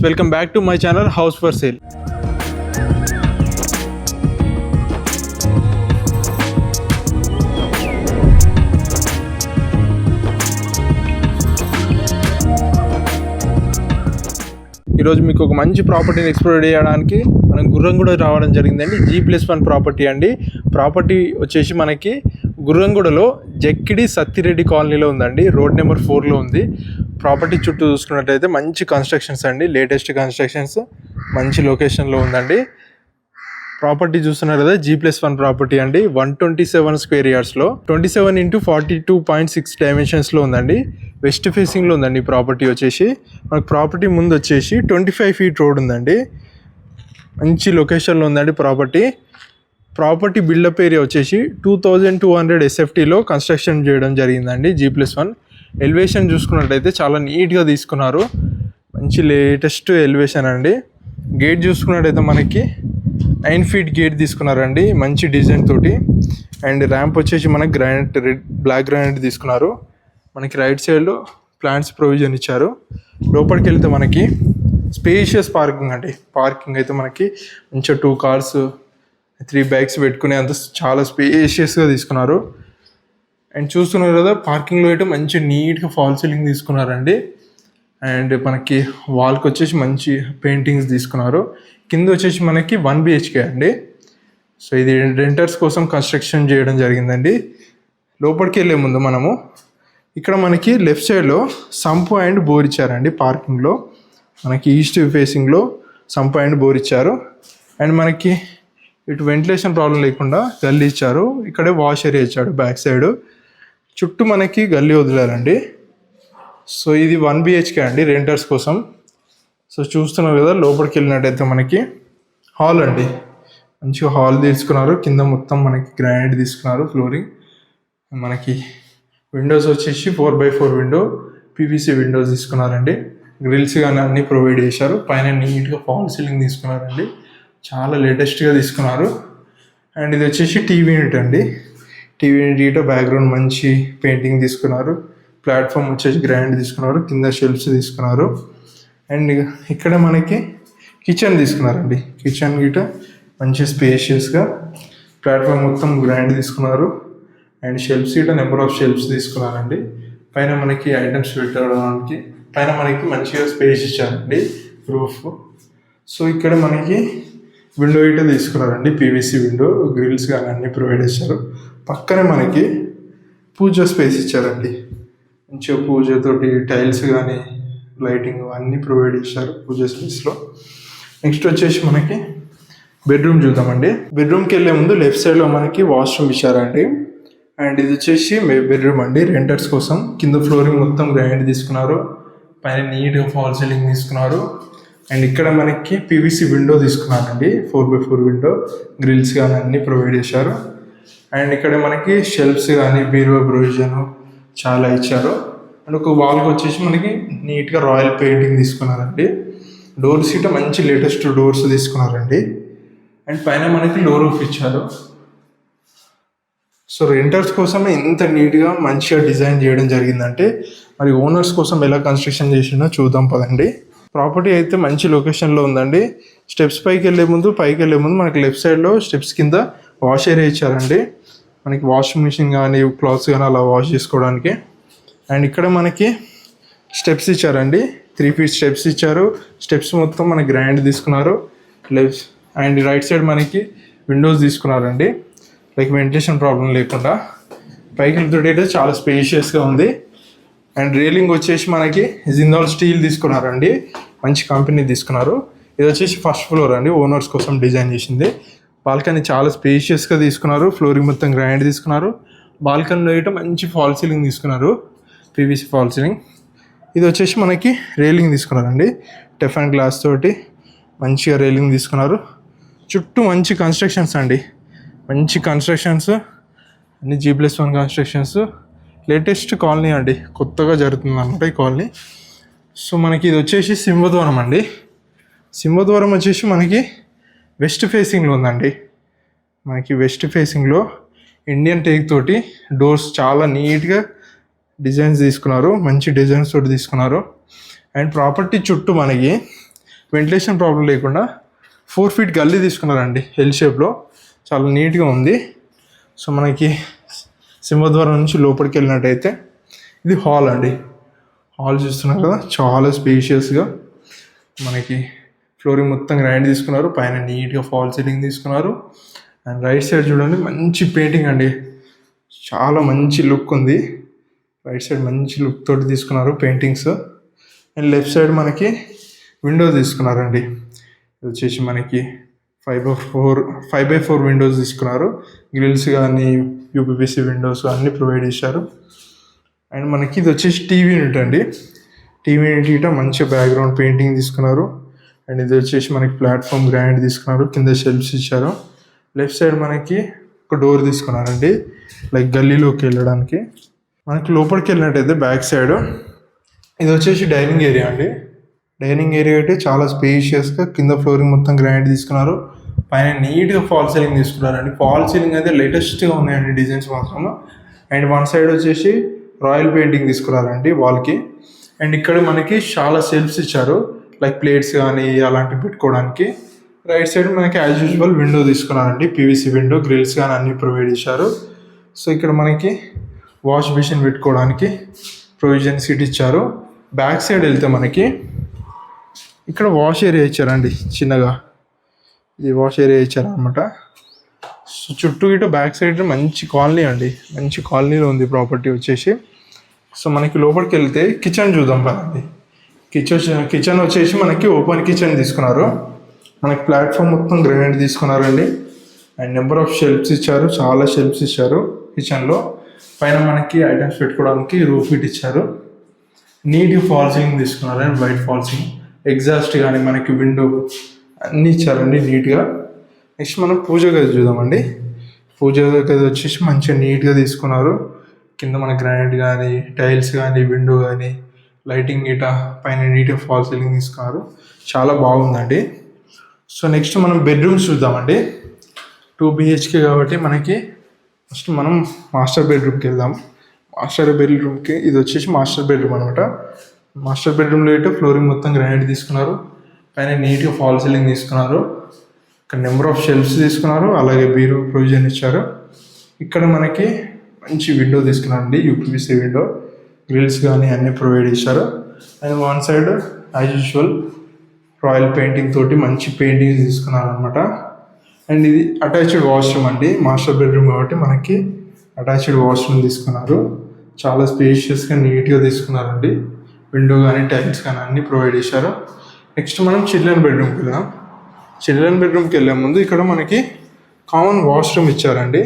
Welcome back to my channel house for sale. ఈరోజు మీకు ఒక మంచి ప్రాపర్టీని ఎక్స్ప్లోర్ చేయడానికి మనం గుర్రంగూడ రావడం జరిగిందండి. G+1 ప్రాపర్టీ అండి. ప్రాపర్టీ వచ్చేసి మనకి గుర్రంగూడలో జక్కిడి సత్తిరెడ్డి కాలనీలో ఉందండి. రోడ్ నెంబర్ 4లో ఉంది. ప్రాపర్టీ చుట్టూ చూసుకున్నట్టయితే మంచి కన్స్ట్రక్షన్స్ అండి, లేటెస్ట్ కన్స్ట్రక్షన్స్, మంచి లొకేషన్లో ఉందండి. ప్రాపర్టీ చూస్తున్నారు కదా, G+1 ప్రాపర్టీ అండి. 127 స్క్వేర్ యార్డ్స్లో 27x42.6 డైమెన్షన్స్లో ఉందండి. వెస్ట్ ఫేసింగ్లో ఉందండి ప్రాపర్టీ వచ్చేసి. మనకు ప్రాపర్టీ ముందు వచ్చేసి 25 ఫీట్ రోడ్ ఉందండి. మంచి లొకేషన్లో ఉందండి ప్రాపర్టీ బిల్డప్ ఏరియా వచ్చేసి 2200 SFTలో కన్స్ట్రక్షన్ చేయడం జరిగిందండి. G+1 ఎలివేషన్ చూసుకున్నట్టయితే చాలా నీట్గా తీసుకున్నారు. మంచి లేటెస్ట్ ఎలివేషన్ అండి. గేట్ చూసుకున్నట్టయితే మనకి 9 ఫీట్ గేట్ తీసుకున్నారండి, మంచి డిజైన్ తోటి. అండ్ ర్యాంప్ వచ్చేసి మనకి గ్రానైట్, బ్లాక్ గ్రానైట్ తీసుకున్నారు. మనకి రైట్ సైడ్లో ప్లాంట్స్ ప్రొవిజన్ ఇచ్చారు. లోపలికి వెళ్తే మనకి స్పేషియస్ పార్కింగ్ అండి. పార్కింగ్ అయితే మనకి మంచిగా 2 కార్స్ 3 బైక్స్ పెట్టుకునే అంత చాలా స్పేషియస్గా తీసుకున్నారు. అండ్ చూస్తున్నారు కదా, పార్కింగ్లో అయితే మంచి నీట్గా ఫాల్ సీలింగ్ తీసుకున్నారండి. అండ్ మనకి వాల్కి వచ్చేసి మంచి పెయింటింగ్స్ తీసుకున్నారు. కింద వచ్చేసి మనకి 1 BHK అండి. సో ఇది రెంటర్స్ కోసం కన్స్ట్రక్షన్ చేయడం జరిగిందండి. లోపలికి వెళ్ళే ముందు మనము ఇక్కడ మనకి లెఫ్ట్ సైడ్లో సంపు అండ్ బోర్ ఇచ్చారండి. పార్కింగ్లో మనకి ఈస్ట్ ఫేసింగ్లో సంపు అండ్ బోర్ ఇచ్చారు. అండ్ మనకి ఇటు వెంటిలేషన్ ప్రాబ్లం లేకుండా గల్లీ ఇచ్చారు. ఇక్కడే వాష్ ఏరియా ఇచ్చాడు బ్యాక్ సైడ్. చుట్టూ మనకి గల్లీ వదిలారండి. సో ఇది 1 BHK అండి రెంటర్స్ కోసం. సో చూస్తున్నారు కదా, లోపలికి వెళ్ళినట్టయితే మనకి హాల్ అండి. మంచిగా హాల్ తీసుకున్నారు. కింద మొత్తం మనకి గ్రానైట్ తీసుకున్నారు ఫ్లోరింగ్. మనకి విండోస్ వచ్చేసి 4x4 విండో, PVC విండోస్ తీసుకున్నారండి. గ్రిల్స్ కానీ అన్నీ ప్రొవైడ్ చేశారు. పైన నీట్గా ఫాల్ సీలింగ్ తీసుకున్నారండి. చాలా లేటెస్ట్గా తీసుకున్నారు. అండ్ ఇది వచ్చేసి టీవీ యూనిట్ అండి. టీవీ యూనిట్ బ్యాక్గ్రౌండ్ మంచి పెయింటింగ్ తీసుకున్నారు. ప్లాట్ఫామ్ వచ్చేసి గ్రాండ్ తీసుకున్నారు. కింద షెల్ఫ్స్ తీసుకున్నారు. అండ్ ఇక్కడ మనకి కిచెన్ తీసుకున్నారండి. కిచెన్ గిట మంచి స్పేషియస్గా, ప్లాట్ఫామ్ మొత్తం గ్రాండ్ తీసుకున్నారు. అండ్ షెల్ఫ్స్ గిట నెంబర్ ఆఫ్ షెల్ఫ్స్ తీసుకున్నారండి. పైన మనకి ఐటమ్స్ పెట్టడానికి పైన మనకి మంచిగా స్పేస్ ఇచ్చారండి, రూఫ్. సో ఇక్కడ మనకి విండో గిట తీసుకున్నారండి, PVC విండో, గ్రిల్స్ కానీ అన్నీ ప్రొవైడ్ చేశారు. పక్కనే మనకి పూజ స్పేస్ ఇచ్చారండి. మంచిగా పూజతోటి టైల్స్ కానీ లైటింగ్ అన్నీ ప్రొవైడ్ చేశారు పూజ స్పేస్లో. నెక్స్ట్ వచ్చేసి మనకి బెడ్రూమ్ చూద్దామండి. బెడ్రూమ్కి వెళ్ళే ముందు లెఫ్ట్ సైడ్లో మనకి వాష్రూమ్ ఇచ్చారండి. అండ్ ఇది వచ్చేసి బెడ్రూమ్ అండి రెంటర్స్ కోసం. కింద ఫ్లోరింగ్ మొత్తం గ్రానైట్ తీసుకున్నారు. పైన నీట్గా ఫాల్ సీలింగ్ తీసుకున్నారు. అండ్ ఇక్కడ మనకి PVC విండో తీసుకున్నారండి, 4x4 విండో, గ్రిల్స్ కానీ అన్నీ ప్రొవైడ్ చేశారు. అండ్ ఇక్కడ మనకి షెల్ఫ్స్ కానీ బీరువా ప్రొవిజన్ చాలా ఇచ్చారు. అండ్ ఒక వాల్కి వచ్చేసి మనకి నీట్గా రాయల్ పెయింటింగ్ తీసుకున్నారండి. డోర్స్ ఇట మంచి లేటెస్ట్ డోర్స్ తీసుకున్నారండి. అండ్ పైన మనకి లో రూఫ్ ఇచ్చారు. సో రెంటర్స్ కోసమే ఇంత నీట్గా మంచిగా డిజైన్ చేయడం జరిగిందంటే మరి ఓనర్స్ కోసం ఎలా కన్స్ట్రక్షన్ చేసిందో చూద్దాం పదండి. ప్రాపర్టీ అయితే మంచి లొకేషన్లో ఉందండి. స్టెప్స్ పైకి వెళ్ళే ముందు మనకి లెఫ్ట్ సైడ్లో స్టెప్స్ కింద వాష్ ఏరియా ఇచ్చారండి. మనకి వాషింగ్ మిషన్ కానీ క్లాత్స్ కానీ అలా వాష్ చేసుకోవడానికి. అండ్ ఇక్కడ మనకి స్టెప్స్ ఇచ్చారండి, 3 ఫీట్ స్టెప్స్ ఇచ్చారు. స్టెప్స్ మొత్తం మనకి గ్రాండ్ తీసుకున్నారు. లెఫ్ట్ అండ్ రైట్ సైడ్ మనకి విండోస్ తీసుకున్నారండి, లైక్ వెంటిలేషన్ ప్రాబ్లం లేకుండా. పైకి వెళ్తుంటే చాలా స్పేషియస్గా ఉంది. అండ్ రైలింగ్ వచ్చేసి మనకి జిందాల్ స్టీల్ తీసుకున్నారండి, మంచి కంపెనీ తీసుకున్నారు. ఇది వచ్చేసి ఫస్ట్ ఫ్లోర్ అండి, ఓనర్స్ కోసం డిజైన్ చేసింది. బాల్కనీ చాలా స్పేషియస్గా తీసుకున్నారు. ఫ్లోరింగ్ మొత్తం గ్రాండ్ తీసుకున్నారు. బాల్కనీలో అయితే మంచి ఫాల్ సీలింగ్ తీసుకున్నారు, PVC ఫాల్ సీలింగ్. ఇది వచ్చేసి మనకి రైలింగ్ తీసుకున్నారండి, టెఫ్ అండ్ గ్లాస్ తోటి మంచిగా రైలింగ్ తీసుకున్నారు. చుట్టూ మంచి కన్స్ట్రక్షన్స్ అండి, మంచి కన్స్ట్రక్షన్స్ అన్ని G+1 కన్స్ట్రక్షన్స్. లేటెస్ట్ కాలనీ అండి, కొత్తగా జరుగుతుంది అనమాట ఈ కాలనీ. సో మనకి ఇది వచ్చేసి సింహద్వారం అండి. సింహద్వారం వచ్చేసి మనకి వెస్ట్ ఫేసింగ్లో ఉందండి. మనకి వెస్ట్ ఫేసింగ్లో ఇండియన్ టేక్ తోటి డోర్స్ చాలా నీట్గా డిజైన్స్ తీసుకున్నారు, మంచి డిజైన్స్ తోటి తీసుకున్నారు. అండ్ ప్రాపర్టీ చుట్టూ మనకి వెంటిలేషన్ ప్రాబ్లం లేకుండా 4 feet గల్లీ తీసుకున్నారండి, ఎల్ షేప్లో, చాలా నీట్గా ఉంది. సో మనకి సింహద్వారం నుంచి లోపలికి వెళ్ళినట్టయితే ఇది హాల్ అండి. హాల్ చూస్తున్నారు కదా, చాలా స్పేషియస్గా మనకి ఫ్లోరింగ్ మొత్తం గ్రాండ్ తీసుకున్నారు, పైన నీట్గా ఫాల్ సీలింగ్ తీసుకున్నారు. అండ్ రైట్ సైడ్ చూడండి, మంచి పెయింటింగ్ అండి, చాలా మంచి లుక్ ఉంది. రైట్ సైడ్ మంచి లుక్ తోటి తీసుకున్నారు పెయింటింగ్స్. అండ్ లెఫ్ట్ సైడ్ మనకి విండో తీసుకున్నారండి. ఇది వచ్చేసి మనకి 5x4 విండోస్ తీసుకున్నారు. గ్రిల్స్ కానీ యూపీపీసీ విండోస్ అన్నీ ప్రొవైడ్ చేశారు. అండ్ మనకి ఇది వచ్చేసి టీవీ యూనిట్ అండి. టీవీ యూనిట్ ఇట మంచిగా బ్యాక్గ్రౌండ్ పెయింటింగ్ తీసుకున్నారు. అండ్ ఇది వచ్చేసి మనకి ప్లాట్ఫామ్ గ్రాండ్ తీసుకున్నారు, కింద షెల్ఫ్స్ ఇచ్చారు. లెఫ్ట్ సైడ్ మనకి ఒక డోర్ తీసుకున్నారండి, లైక్ గల్లీలోకి వెళ్ళడానికి. మనకి లోపలికి వెళ్ళినట్టయితే బ్యాక్ సైడ్ ఇది వచ్చేసి డైనింగ్ ఏరియా అండి. డైనింగ్ ఏరియా అయితే చాలా స్పేషియస్గా, కింద ఫ్లోరింగ్ మొత్తం గ్రాండ్ తీసుకున్నారు, పైన నీట్గా ఫాల్ సీలింగ్ తీసుకున్నారండి. ఫాల్ సీలింగ్ అయితే లేటెస్ట్గా ఉన్నాయండి డిజైన్స్ మాత్రం. అండ్ వన్ సైడ్ వచ్చేసి రాయల్ పెయింటింగ్ తీసుకున్నారండి వాల్కి. అండ్ ఇక్కడ మనకి చాలా సెల్ఫ్స్ ఇచ్చారు, లైక్ ప్లేట్స్ కానీ అలాంటివి పెట్టుకోవడానికి. రైట్ సైడ్ మనకి యాజ్ యూజువల్ విండో తీసుకున్నారండి, పీవీసీ విండో, గ్రిల్స్ కానీ అన్నీ ప్రొవైడ్ చేశారు. సో ఇక్కడ మనకి వాష్ బేసిన్ పెట్టుకోవడానికి ప్రొవిజన్ సీట్ ఇచ్చారు. బ్యాక్ సైడ్ వెళ్తే మనకి ఇక్కడ వాష్ ఏరియా ఇచ్చారండి, చిన్నగా ఇది వాష్ ఏరియా ఇచ్చారనమాట. సో చుట్టూ ఇటు బ్యాక్ సైడ్ మంచి కాలనీ అండి, మంచి కాలనీలో ఉంది ప్రాపర్టీ వచ్చేసి. సో మనకి లోపలికి వెళ్తే కిచెన్ చూద్దాం కదండి. కిచెన్ వచ్చేసి మనకి ఓపెన్ కిచెన్ తీసుకున్నారు. మనకి ప్లాట్ఫామ్ మొత్తం గ్రానైట్ తీసుకున్నారండి. అండ్ నెంబర్ ఆఫ్ షెల్ఫ్స్ ఇచ్చారు, చాలా షెల్ఫ్స్ ఇచ్చారు కిచెన్లో. పైన మనకి ఐటమ్స్ పెట్టుకోవడానికి రూఫ్ హీట్ ఇచ్చారు. నీట్గా ఫాల్ సీలింగ్ తీసుకున్నారు and white fall ceiling, exhaust కానీ మనకి విండో అన్నీ ఇచ్చారండి నీట్గా. నెక్స్ట్ మనం పూజ గది చూద్దామండి. పూజ గది వచ్చేసి మంచిగా నీట్గా తీసుకున్నారు. కింద మన గ్రానైట్ కానీ, టైల్స్ కానీ, విండో కానీ, లైటింగ్ ఇట పైన నీట్గా ఫాల్ సీలింగ్ తీసుకున్నారు, చాలా బాగుందండి. సో నెక్స్ట్ మనం బెడ్రూమ్స్ చూద్దామండి. 2 BHK కాబట్టి మనకి ఫస్ట్ మనం మాస్టర్ బెడ్రూమ్కి వెళ్దాం. మాస్టర్ బెడ్రూమ్కి ఇది వచ్చేసి మాస్టర్ బెడ్రూమ్ అనమాట. మాస్టర్ బెడ్రూమ్లో అయితే ఫ్లోరింగ్ మొత్తం గ్రానైట్ తీసుకున్నారు, పైన నీట్గా ఫాల్ సీలింగ్ తీసుకున్నారు. ఇక్కడ నెంబర్ ఆఫ్ షెల్ఫ్స్ తీసుకున్నారు, అలాగే బీరో ప్రొవిజన్ ఇచ్చారు. ఇక్కడ మనకి మంచి విండో తీసుకున్నారండి, యూపీవీసీ విండో, గ్రిల్స్ కానీ అన్నీ ప్రొవైడ్ చేశారు. And one side as usual royal painting తోటి మంచి పెయింటింగ్ తీసుకున్నారు అనమాట. అండ్ ఇది అటాచ్డ్ వాష్రూమ్ అండి, మాస్టర్ బెడ్రూమ్ కాబట్టి మనకి అటాచ్డ్ వాష్రూమ్ తీసుకున్నారు. చాలా స్పేషియస్గా నీట్గా తీసుకున్నారండి. విండో కానీ టైల్స్ కానీ అన్నీ ప్రొవైడ్ చేశారు. నెక్స్ట్ మనం చిల్డ్రన్ బెడ్రూమ్కి వెళ్దాం. చిల్డ్రన్ బెడ్రూమ్కి వెళ్ళే ముందు ఇక్కడ మనకి కామన్ వాష్రూమ్ ఇచ్చారండి.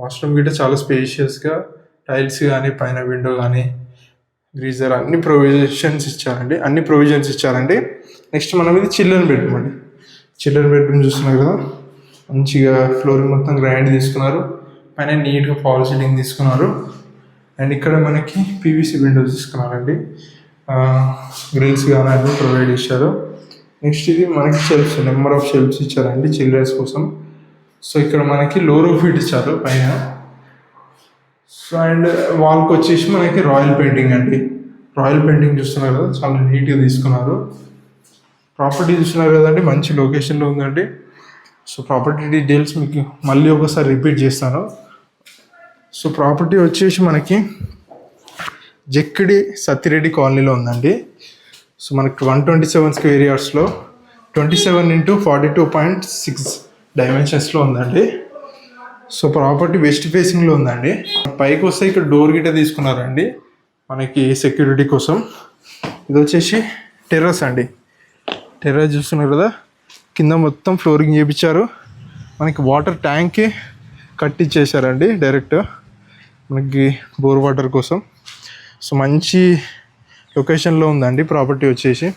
వాష్రూమ్ గిట్ట చాలా స్పేషియస్గా టైల్స్ కానీ పైన విండో కానీ గ్రీజర్ అన్ని ప్రొవిజన్స్ ఇచ్చారండి. నెక్స్ట్ మనం ఇది చిల్డ్రన్ బెడ్రూమ్ అండి. చిల్డ్రన్ బెడ్రూమ్ చూస్తున్నారు కదా, మంచిగా ఫ్లోరింగ్ మొత్తం గ్రాండ్ తీసుకున్నారు, పైన నీట్గా ఫాల్ సీలింగ్ తీసుకున్నారు. అండ్ ఇక్కడ మనకి పీవీసీ విండోస్ తీసుకున్నారండి, గ్రిల్స్ కానీ అన్నీ ప్రొవైడ్ చేశారు. నెక్స్ట్ ఇది మనకి షెల్ఫ్స్, నెంబర్ ఆఫ్ షెల్ఫ్స్ ఇచ్చారండి చిల్డ్రన్స్ కోసం. సో ఇక్కడ మనకి లో రూఫ్ హీట్ ఇచ్చారు పైన. సో అండ్ వాల్కి వచ్చేసి మనకి రాయల్ పెయింటింగ్ అండి. రాయల్ పెయింటింగ్ చూస్తున్నారు కదా, చాలా నీట్గా తీసుకున్నారు. ప్రాపర్టీ చూస్తున్నారు కదండి, మంచి లొకేషన్లో ఉందండి. సో ప్రాపర్టీ డీటెయిల్స్ మీకు మళ్ళీ ఒకసారి రిపీట్ చేస్తాను. సో ప్రాపర్టీ వచ్చేసి మనకి జక్కిడి సత్తిరెడ్డి కాలనీలో ఉందండి. సో మనకి 127 స్క్వేర్ యార్డ్స్లో 27x42.6 డైమెన్షన్స్లో ఉందండి. సో ప్రాపర్టీ వెస్ట్ ఫేసింగ్లో ఉందండి. పైకి వస్తే ఇక్కడ డోర్ గిట్ట తీసుకున్నారండి మనకి సెక్యూరిటీ కోసం. ఇది వచ్చేసి టెర్రస్ అండి. టెర్రస్ చూస్తున్నారు కదా, కింద మొత్తం ఫ్లోరింగ్ చేయించారు. మనకి వాటర్ ట్యాంకే కట్టించేశారండి డైరెక్ట్ మనకి బోర్ వాటర్ కోసం. సో మంచి లొకేషన్లో ఉందండి ప్రాపర్టీ వచ్చేసి.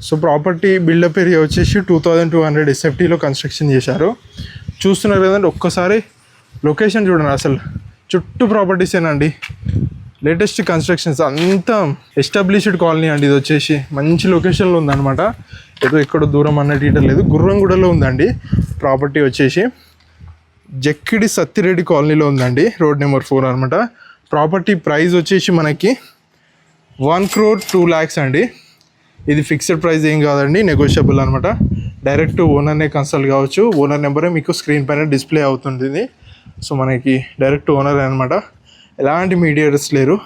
సో ప్రాపర్టీ బిల్డప్ ఏరియా వచ్చేసి 2200 SFTలో కన్స్ట్రక్షన్ చేశారు. చూస్తున్నారు కదండి, ఒక్కసారి లొకేషన్ చూడండి, అసలు చుట్టూ ప్రాపర్టీసేనండి, లేటెస్ట్ కన్స్ట్రక్షన్స్, అంతా ఎస్టాబ్లిష్డ్ కాలనీ అండి. ఇది వచ్చేసి మంచి లొకేషన్లో ఉందన్నమాట, ఏదో ఎక్కడో దూరం అన్నట్టు లేదు, గుర్రంగూడలో ఉందండి ప్రాపర్టీ వచ్చేసి. జక్కిడి సత్తిరెడ్డి కాలనీలో ఉందండి, రోడ్ నెంబర్ 4 అనమాట. ప్రాపర్టీ ప్రైస్ వచ్చేసి మనకి 1,02,00,000 అండి. ఇది ఫిక్స్డ్ ప్రైస్ ఏం కాదండి, నెగోషియబుల్ అనమాట. డైరెక్ట్ ఓనర్నే కన్సల్ట్ కావచ్చు. ఓనర్ నెంబరే మీకు స్క్రీన్ పైన డిస్ప్లే అవుతుంది. సో మనకి డైరెక్ట్ ఓనర్ అనమాట, ఎలాంటి మీడియేటర్స్ లేరు.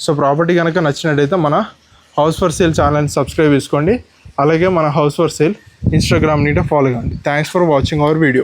సో ప్రాపర్టీ కనుక నచ్చినట్టయితే మన హౌస్ ఫర్ సేల్ ఛానల్ని సబ్స్క్రైబ్ చేసుకోండి. అలాగే మన హౌస్ ఫర్ సేల్ ఇన్స్టాగ్రామ్ నీట ఫాలో కండి. Thanks for watching our video.